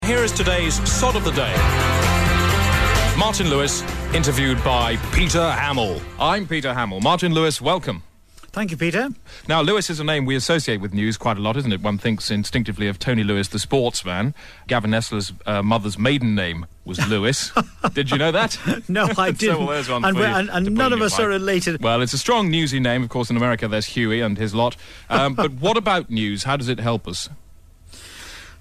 Here is today's Sod of the Day. Martin Lewis, interviewed by Peter Hamill. I'm Peter Hamill. Martin Lewis, welcome. Thank you, Peter. Now, Lewis is a name we associate with news quite a lot, isn't it? One thinks instinctively of Tony Lewis, the sportsman. Gavin Nestler's mother's maiden name was Lewis. Did you know that? No, I didn't. So, well, there's one and none of us are related. Well, it's a strong newsy name. Of course, in America, there's Huey and his lot. But what about news? How does it help us?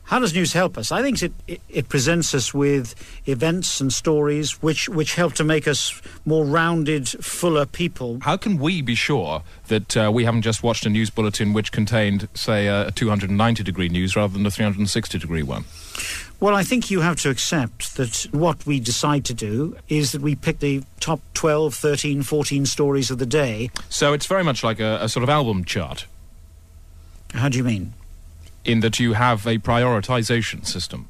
How does news help us? I think it presents us with events and stories which help to make us more rounded, fuller people. How can we be sure that we haven't just watched a news bulletin which contained, say, a 290-degree news rather than a 360-degree one? Well, I think you have to accept that what we decide to do is that we pick the top 12, 13, 14 stories of the day. So it's very much like a sort of album chart. How do you mean? In that you have a prioritisation system.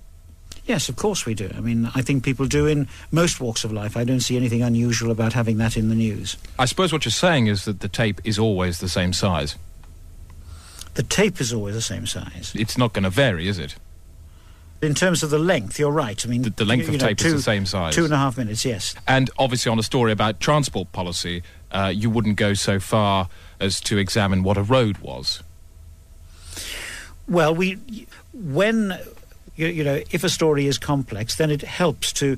Yes, of course we do. I mean, I think people do in most walks of life. I don't see anything unusual about having that in the news. I suppose what you're saying is that the tape is always the same size. The tape is always the same size. It's not going to vary, is it? In terms of the length, you're right. I mean, the length of tape is the same size. 2.5 minutes, yes. And obviously on a story about transport policy, you wouldn't go so far as to examine what a road was. Well, when if a story is complex, then it helps to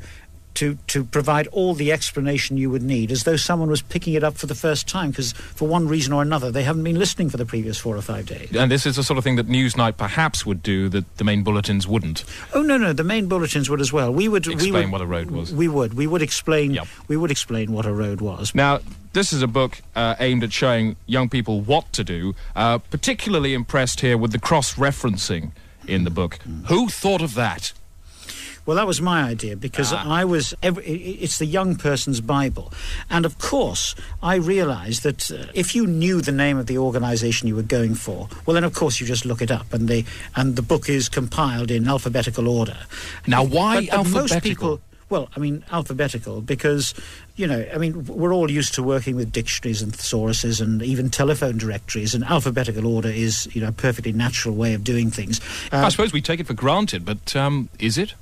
provide all the explanation you would need, as though someone was picking it up for the first time, because for one reason or another they haven't been listening for the previous 4 or 5 days. And this is the sort of thing that Newsnight perhaps would do that the main bulletins wouldn't. Oh no, the main bulletins would as well. We would explain what a road was. We would explain. Yep. We would explain what a road was. Now, this is a book aimed at showing young people what to do. Particularly impressed here with the cross-referencing in the book. Who thought of that? Well, that was my idea, because it's the young person's Bible. And, of course, I realised that if you knew the name of the organisation you were going for, well, then, of course, you just look it up, and the book is compiled in alphabetical order. Now, why but alphabetical? Most people, well, I mean, alphabetical, because, we're all used to working with dictionaries and thesauruses and even telephone directories, and alphabetical order is, a perfectly natural way of doing things. I suppose we take it for granted, but is it?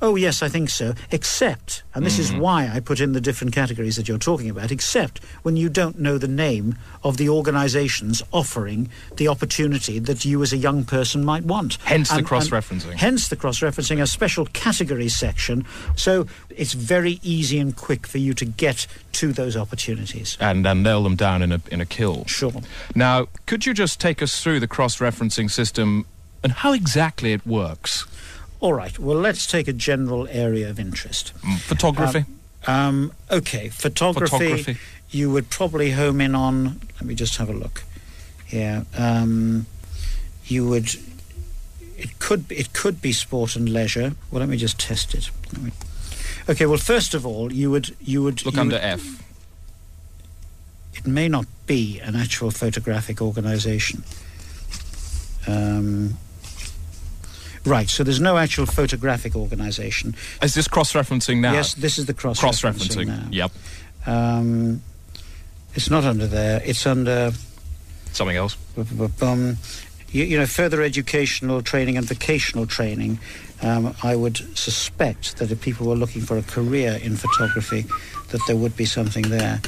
Oh, yes, I think so. Except, and this is why I put in the different categories that you're talking about, except when you don't know the name of the organisations offering the opportunity that you as a young person might want. Hence the cross-referencing. Hence the cross-referencing, a special category section. So it's very easy and quick for you to get to those opportunities. And nail them down in a kill. Sure. Now, could you just take us through the cross-referencing system and how exactly it works? All right, well, let's take a general area of interest. Photography? Okay, photography, you would probably home in on... Let me just have a look here. It could be sport and leisure. Well, let me just test it. Okay, well, first of all, you would look under F. It may not be an actual photographic organisation. Right, so there's no actual photographic organisation. Is this cross-referencing now? Yes, this is the cross-referencing now. Yep. It's not under there. It's under... Something else. Further educational training and vocational training. I would suspect that if people were looking for a career in photography, that there would be something there.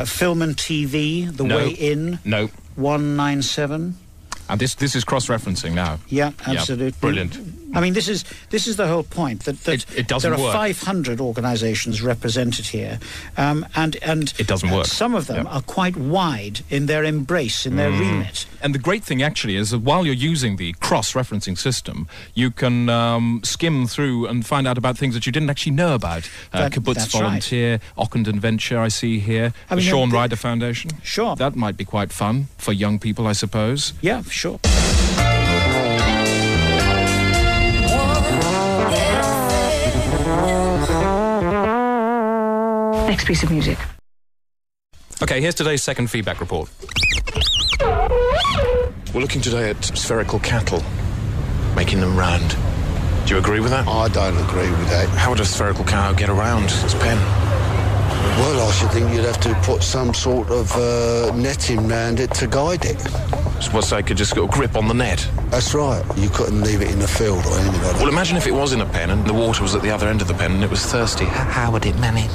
Film and TV, The Way In. No. 197. And this is cross-referencing now. Yeah, absolutely. Yep. Brilliant. I mean, this is the whole point, that it doesn't there are work. 500 organisations represented here, and it doesn't work. Some of them are quite wide in their embrace, in their remit. And the great thing actually is that while you're using the cross-referencing system, you can skim through and find out about things that you didn't actually know about. Kibbutz Volunteer, right. Ockenden Venture, I see here, the Sean Ryder Foundation. Sure. That might be quite fun for young people, I suppose. Yeah, sure. Next piece of music. Okay, here's today's second feedback report. We're looking today at spherical cattle, making them round. Do you agree with that? I don't agree with that. How would a spherical cow get around its pen? Well, I should think you'd have to put some sort of netting round it to guide it. So they could just got a grip on the net? That's right. You couldn't leave it in the field or anything like that. Well, imagine if it was in a pen and the water was at the other end of the pen and it was thirsty. How would it manage?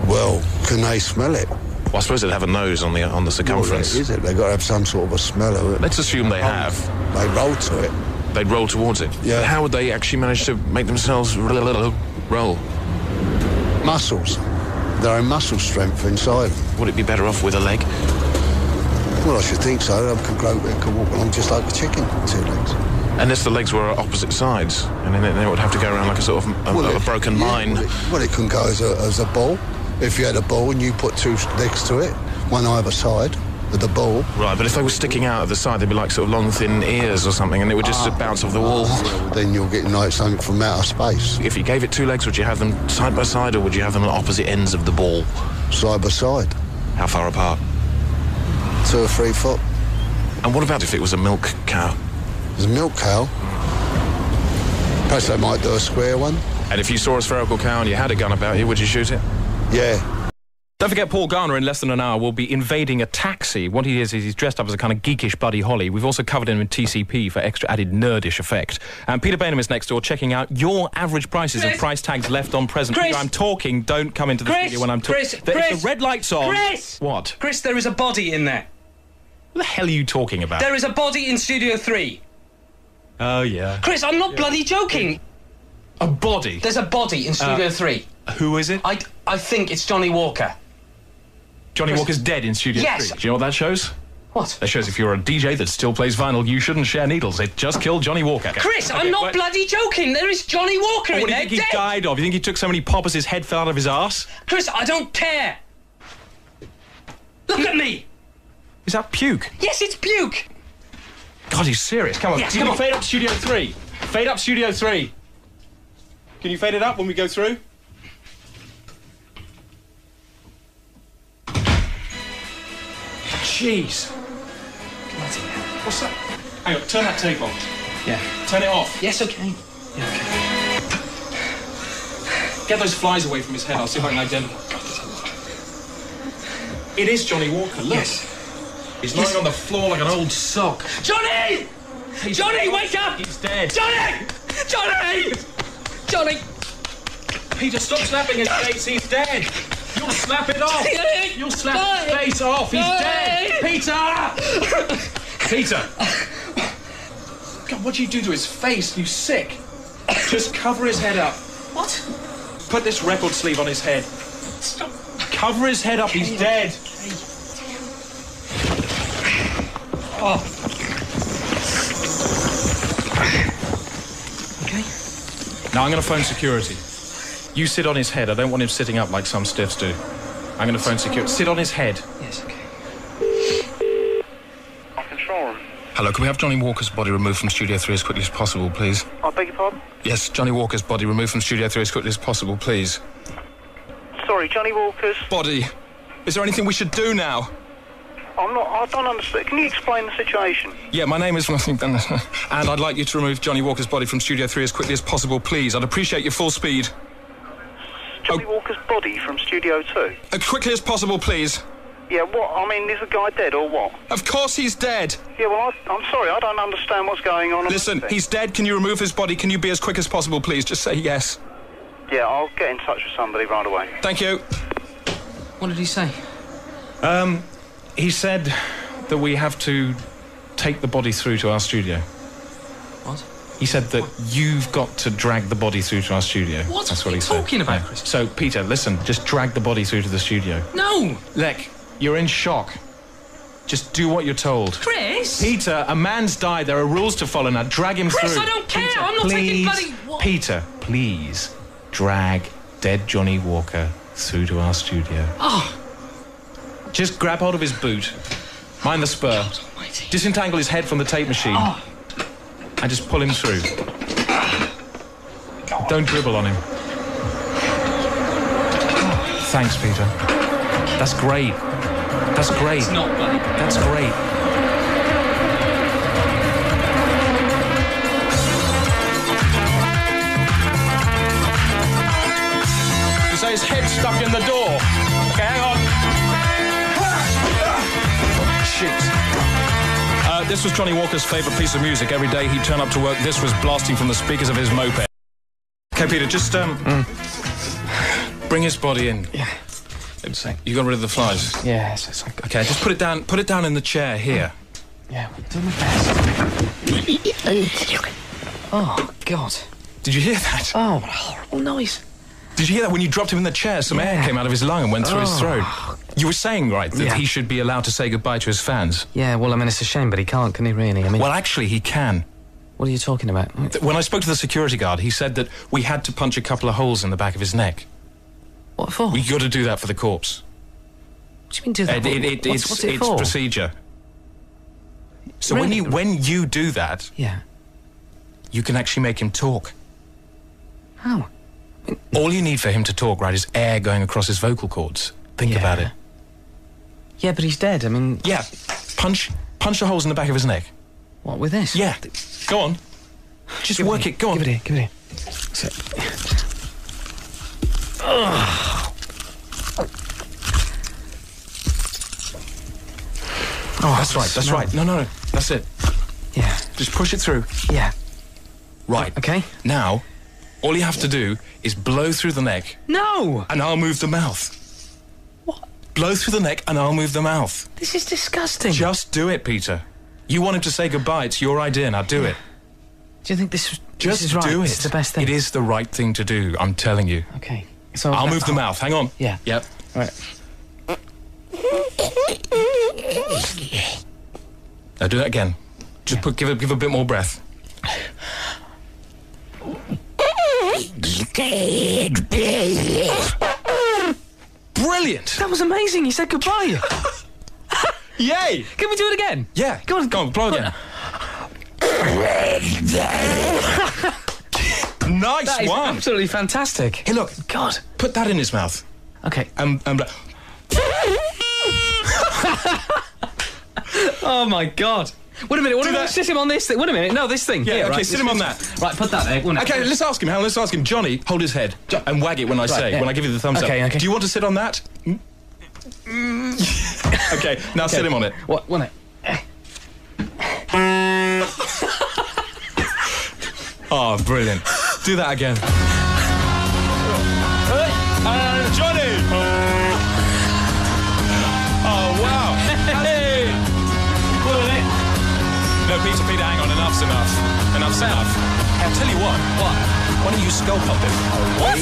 Well, can they smell it? Well, I suppose they'd have a nose on the circumference. Well, is it? They've got to have some sort of a smell of it. Let's assume they have. They roll to it. They'd roll towards it? Yeah. But how would they actually manage to make themselves roll? Muscles. Their own muscle strength inside them. Would it be better off with a leg? Well, I should think so. They can walk along just like a chicken, 2 legs. Unless the legs were opposite sides, and then they would have to go around like a sort of a broken mine. Well, it couldn't go as a ball. If you had a ball and you put 2 legs to it, one either side of the ball. Right, but if they were sticking out at the side, they'd be like sort of long, thin ears or something, and it would just bounce off the wall. Well, then you're getting like something from outer space. If you gave it 2 legs, would you have them side by side, or would you have them at opposite ends of the ball? Side by side. How far apart? 2 or 3 foot. And what about if it was a milk cow? There's a milk cow. Perhaps they might do a square one. And if you saw a spherical cow and you had a gun about you, would you shoot it? Yeah. Don't forget, Paul Garner in less than an hour will be invading a taxi. What he is he's dressed up as a kind of geekish Buddy Holly. We've also covered him in TCP for extra added nerdish effect. And Peter Bainham is next door checking out your average prices and price tags left on present. Chris! Peter, I'm talking. Don't come into the studio when I'm talking. Chris! If the red light's on... Chris! What? Chris, there is a body in there. What the hell are you talking about? There is a body in Studio 3. Oh, yeah. Chris, I'm not bloody joking. A body? There's a body in Studio 3. Who is it? I think it's Johnny Walker. Johnny Walker's dead in Studio 3. Yes. Do you know what that shows? What? That shows if you're a DJ that still plays vinyl, you shouldn't share needles. It just killed Johnny Walker. Chris, I'm not bloody joking. There is Johnny Walker in What do there, you think dead. he died of? You think he took so many poppers his head fell out of his arse? Chris, I don't care. Look at me. Is that puke? Yes, it's puke. God, he's serious. Come on. Yes, Can come you on. fade up Studio 3? Fade up Studio 3. Can you fade it up when we go through? Jeez. What's that? Hang on, turn that tape on. Yeah. Turn it off. Yes, okay. Yeah, okay. Get those flies away from his head. I'll see if I can identify. It is Johnny Walker, look. Yes. He's lying on the floor like an old sock. Johnny! Johnny, wake up! He's dead. Johnny! Johnny! Johnny! Peter, stop slapping his face. He's dead. You'll slap it off. You'll slap his face off. He's dead. Peter! Peter! God, what do you do to his face? You sick? Just cover his head up. What? Put this record sleeve on his head. Stop. Cover his head up. He's dead. Oh. Okay. Now I'm going to phone security. You sit on his head. I don't want him sitting up like some stiffs do. I'm going to phone security. Sit on his head. Yes, okay. Control room. Hello, can we have Johnny Walker's body removed from Studio 3 as quickly as possible, please? I beg your pardon? Yes, Johnny Walker's body removed from Studio 3 as quickly as possible, please. Sorry, Johnny Walker's... Body. Is there anything we should do now? I don't understand. Can you explain the situation? Yeah, my name is... and I'd like you to remove Johnny Walker's body from Studio 3 as quickly as possible, please. I'd appreciate your full speed. Johnny Walker's body from Studio 2? As quickly as possible, please. Yeah, what? I mean, is the guy dead or what? Of course he's dead. Yeah, well, I'm sorry, I don't understand what's going on. Listen, he's dead. Can you remove his body? Can you be as quick as possible, please? Just say yes. Yeah, I'll get in touch with somebody right away. Thank you. What did he say? He said that we have to take the body through to our studio. What? He said that you've got to drag the body through to our studio. What? That's What are he you said. talking about, Yeah. Chris? So, Peter, listen, just drag the body through to the studio. No! Look, you're in shock. Just do what you're told. Chris! Peter, a man's died. There are rules to follow now. Drag him Chris, through. I don't care. Peter, I'm not taking please, bloody... What? Peter, please drag dead Johnny Walker through to our studio. Oh, Just grab hold of his boot. Mind the spur. God almighty. Disentangle his head from the tape machine. Oh. And just pull him through. Don't dribble on him. Thanks, Peter. That's great. That's great. It's not bloody... That's great. You say his head stuck in the door, okay? jeez. This was Johnny Walker's favourite piece of music. Every day he'd turn up to work, this was blasting from the speakers of his moped. Okay, Peter, just, bring his body in. Yeah. You got rid of the flies? Yes, it's like... Okay, just put it down in the chair here. Yeah, we'll do my best. Oh, God. Did you hear that? Oh, what a horrible noise. Did you hear that when you dropped him in the chair? Some air came out of his lung and went through his throat. You were saying, right, that he should be allowed to say goodbye to his fans. Yeah, well, I mean, it's a shame, but he can't, can he really? I mean... Well, actually, he can. What are you talking about? When I spoke to the security guard, he said that we had to punch a couple of holes in the back of his neck. What for? We got to do that for the corpse. What do you mean do that? What's it for? It's procedure. So Really? when you do that, Yeah. you can actually make him talk. How? All you need for him to talk, right, is air going across his vocal cords. Think about it. Yeah, but he's dead. I mean... Yeah. Punch the holes in the back of his neck. What, with this? Yeah. Go on. Just work it. Go on. Give it here. That's it. Oh, That's right. No. That's it. Yeah. Just push it through. Yeah. Right. Okay. Now, all you have to do is blow through the neck, No! and I'll move the mouth. What? Blow through the neck, and I'll move the mouth. This is disgusting. Just do it, Peter. You wanted to say goodbye. It's your idea. Now do it. Do you think this Just is right? do it. This is the best thing? It is the right thing to do. I'm telling you. Okay. So I'll move the mouth. Hang on. Yeah. Yep. Right. Now do that again. Just give a bit more breath. Brilliant! That was amazing. He said goodbye. Yay! Can we do it again? Yeah. Go on, blow again. Nice That is one. absolutely fantastic. Hey, look. God. Put that in his mouth. Okay. And Oh my God. Wait a minute. What about sit him on this thing? Wait a minute. No, this thing. Yeah, Here, okay, right, sit him on that. Right, put that there. Okay, let's ask him. Hang on, let's ask him. Johnny, hold his head and wag it when I say. yeah. When I give you the thumbs up. Okay. Do you want to sit on that? Okay, now sit him on it. What? One it. Oh, brilliant. Do that again. Johnny! Oh, wow. Hey! No, Peter, hang on. Enough's enough. Enough's enough. I'll tell you what. What? Why don't you skull pop him? What?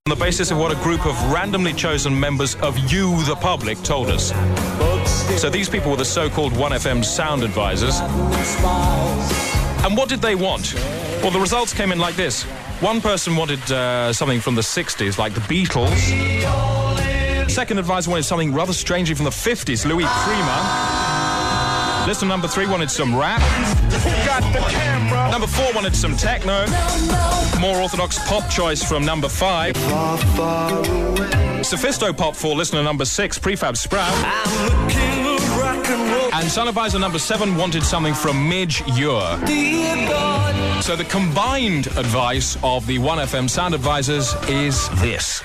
On the basis of what a group of randomly chosen members of you, the public, told us. So these people were the so-called 1FM sound advisors. And what did they want? Well, the results came in like this. One person wanted something from the 60s, like the Beatles. Second advisor wanted something rather strangely from the 50s, Louis Prima. Listener number 3 wanted some rap. Number 4 wanted some techno. More orthodox pop choice from number 5. Sophisto pop for listener number 6, Prefab Sprout. And sound advisor number 7 wanted something from Midge Ure. So the combined advice of the 1FM sound advisors is this.